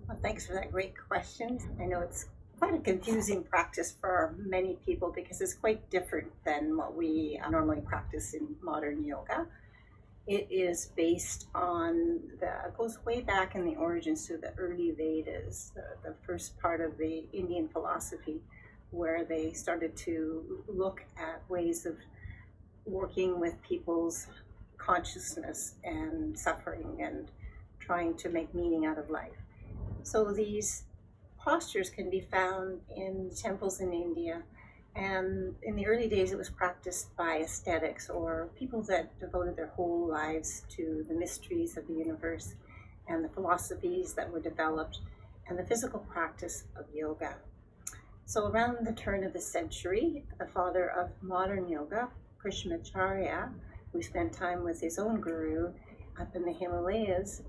Well, thanks for that great question. I know it's quite a confusing practice for many people because it's quite different than what we normally practice in modern yoga. It is based on it goes way back in the origins to the early Vedas, the first part of the Indian philosophy, where they started to look at ways of working with people's consciousness and suffering and trying to make meaning out of life. So these postures can be found in temples in India. And in the early days, it was practiced by ascetics or people that devoted their whole lives to the mysteries of the universe and the philosophies that were developed and the physical practice of yoga. So around the turn of the century, the father of modern yoga, Krishnamacharya, who spent time with his own guru up in the Himalayas,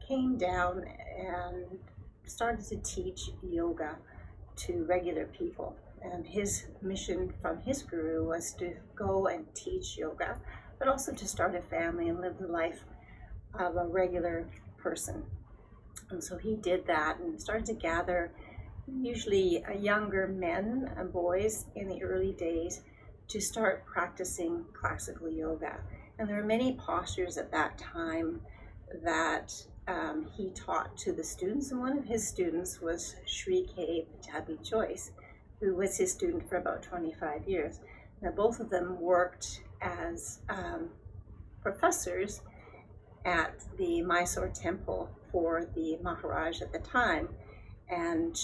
came down and started to teach yoga to regular people. And his mission from his guru was to go and teach yoga, but also to start a family and live the life of a regular person. And so he did that and started to gather usually younger men and boys in the early days to start practicing classical yoga. And there were many postures at that time that he taught to the students, and one of his students was Sri K. Pajabi Joyce, who was his student for about 25 years. Now, both of them worked as professors at the Mysore temple for the Maharaj at the time, and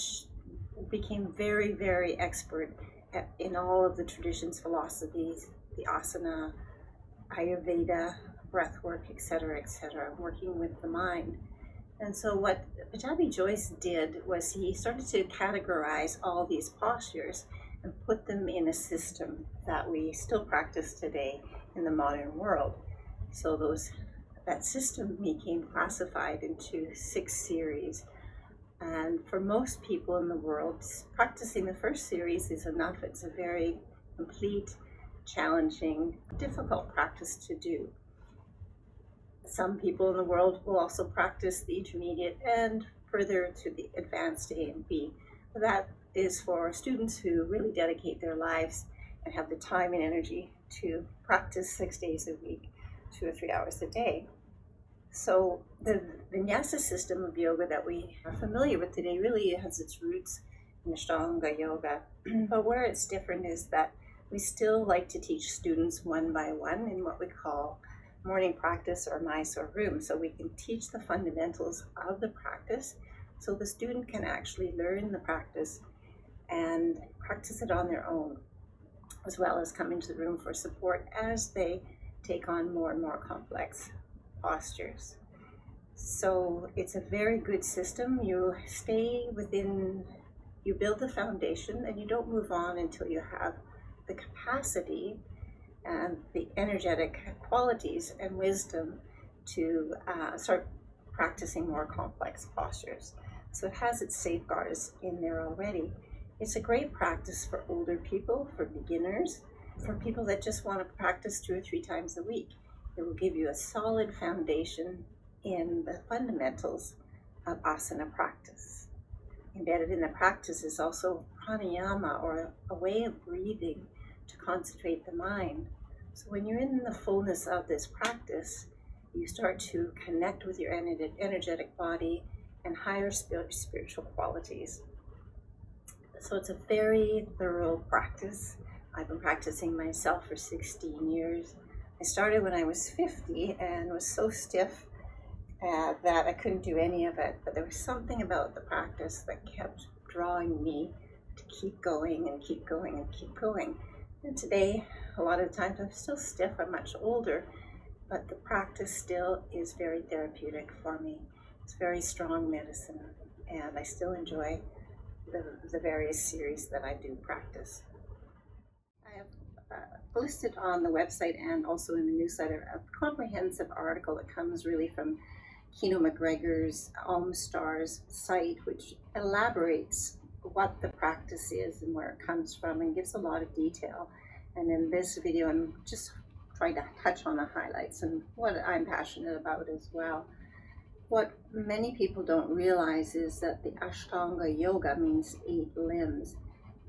became very, very expert in all of the traditions, philosophies, the asana, Ayurveda, breath work, etc., working with the mind. And so what Pajabi Joyce did was he started to categorize all these postures and put them in a system that we still practice today in the modern world. So that system became classified into 6 series. And for most people in the world, practicing the first series is enough. It's a very complete, challenging, difficult practice to do. Some people in the world will also practice the intermediate and further to the advanced A and B. That is for students who really dedicate their lives and have the time and energy to practice 6 days a week, 2 or 3 hours a day. So the Vinyasa system of yoga that we are familiar with today really has its roots in Ashtanga yoga. But where it's different is that we still like to teach students one by one in what we call morning practice or Mysore room. So we can teach the fundamentals of the practice so the student can actually learn the practice and practice it on their own, as well as come into the room for support as they take on more and more complex postures. So it's a very good system. You stay within, you build the foundation, and you don't move on until you have the capacity and the energetic qualities and wisdom to start practicing more complex postures. So it has its safeguards in there already. It's a great practice for older people, for beginners, for people that just want to practice 2 or 3 times a week. It will give you a solid foundation in the fundamentals of asana practice. Embedded in the practice is also pranayama, or a way of breathing to concentrate the mind. So when you're in the fullness of this practice, you start to connect with your energetic body and higher spiritual qualities. So it's a very thorough practice. I've been practicing myself for 16 years. I started when I was 50 and was so stiff that I couldn't do any of it. But there was something about the practice that kept drawing me to keep going and keep going and keep going. And today, a lot of the times I'm still stiff, I'm much older, but the practice still is very therapeutic for me. It's very strong medicine, and I still enjoy the various series that I do practice. I have listed on the website and also in the newsletter a comprehensive article that comes really from Kino McGregor's Stars site, which elaborates what the practice is and where it comes from and gives a lot of detail. And in this video, I'm just trying to touch on the highlights and what I'm passionate about as well. What many people don't realize is that the Ashtanga yoga means 8 limbs,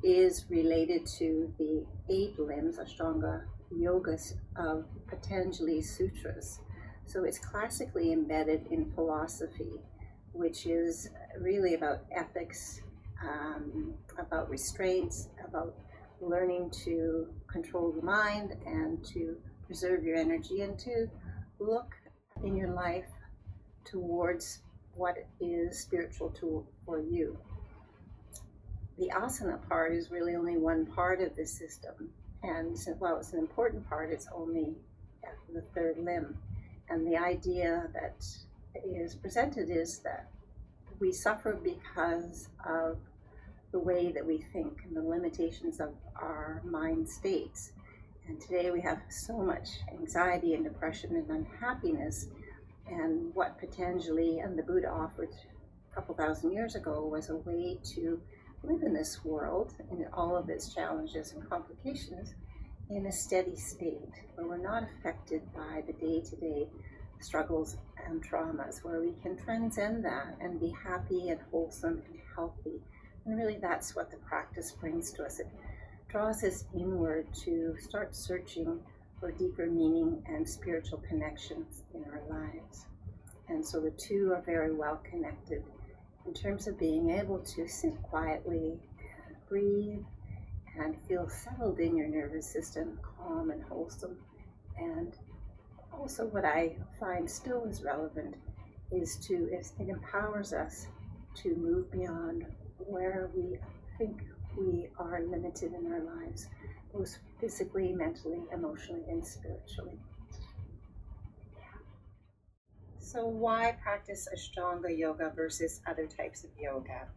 is related to the 8 limbs, Ashtanga yogas of Patanjali Sutras. So it's classically embedded in philosophy, which is really about ethics, about restraints, about learning to control the mind and to preserve your energy and to look in your life towards what is spiritual for you. The asana part is really only one part of the system, and while it's an important part, it's only the 3rd limb. And the idea that is presented is that we suffer because of the way that we think and the limitations of our mind states. And today we have so much anxiety and depression and unhappiness. And what Patanjali and the Buddha offered a couple thousand years ago was a way to live in this world, in all of its challenges and complications, in a steady state, where we're not affected by the day-to-day struggles and traumas, where we can transcend that and be happy and wholesome and healthy. And really that's what the practice brings to us. It draws us inward to start searching for deeper meaning and spiritual connections in our lives. And so the two are very well connected in terms of being able to sit quietly and breathe and feel settled in your nervous system, calm and wholesome. And also what I find still is relevant is it empowers us to move beyond where we think we are limited in our lives, both physically, mentally, emotionally, and spiritually. So why practice Ashtanga yoga versus other types of yoga?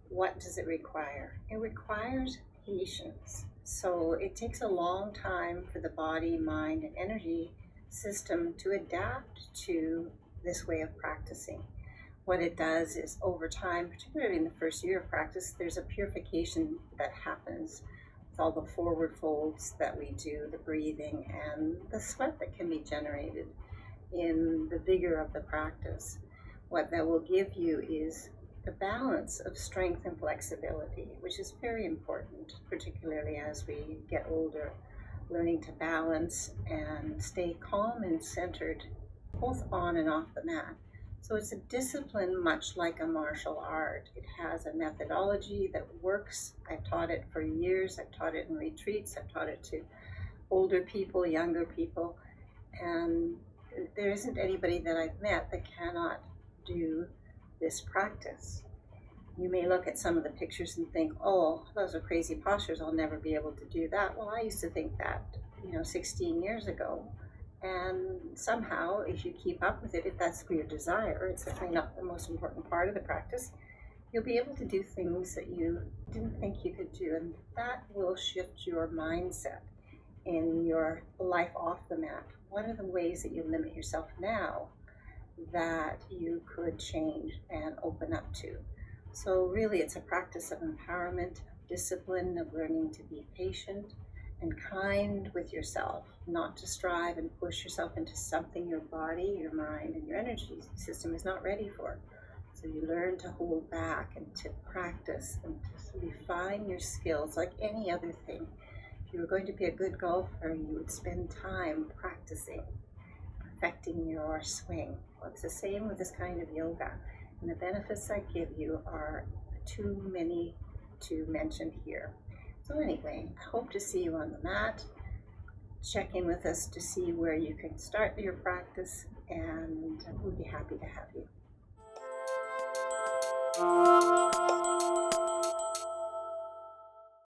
What does it require? It requires patience. So it takes a long time for the body, mind, and energy system to adapt to this way of practicing. What it does is over time, particularly in the first year of practice, there's a purification that happens with all the forward folds that we do, the breathing, and the sweat that can be generated in the vigor of the practice. What that will give you is the balance of strength and flexibility, which is very important, particularly as we get older, learning to balance and stay calm and centered, both on and off the mat. So it's a discipline much like a martial art. It has a methodology that works. I've taught it for years. I've taught it in retreats. I've taught it to older people, younger people, and there isn't anybody that I've met that cannot do this practice. You may look at some of the pictures and think, oh, those are crazy postures, I'll never be able to do that. Well, I used to think that, 16 years ago. And somehow, if you keep up with it, if that's your desire, it's certainly not the most important part of the practice, you'll be able to do things that you didn't think you could do. And that will shift your mindset in your life off the mat. What are the ways that you limit yourself now that you could change and open up to? So really it's a practice of empowerment, discipline, of learning to be patient and kind with yourself, not to strive and push yourself into something your body, your mind, and your energy system is not ready for. So you learn to hold back and to practice and to refine your skills like any other thing. If you were going to be a good golfer, you would spend time practicing, perfecting your swing. Well, it's the same with this kind of yoga. And the benefits I give you are too many to mention here. So anyway, I hope to see you on the mat. Check in with us to see where you can start your practice, and we'll be happy to have you.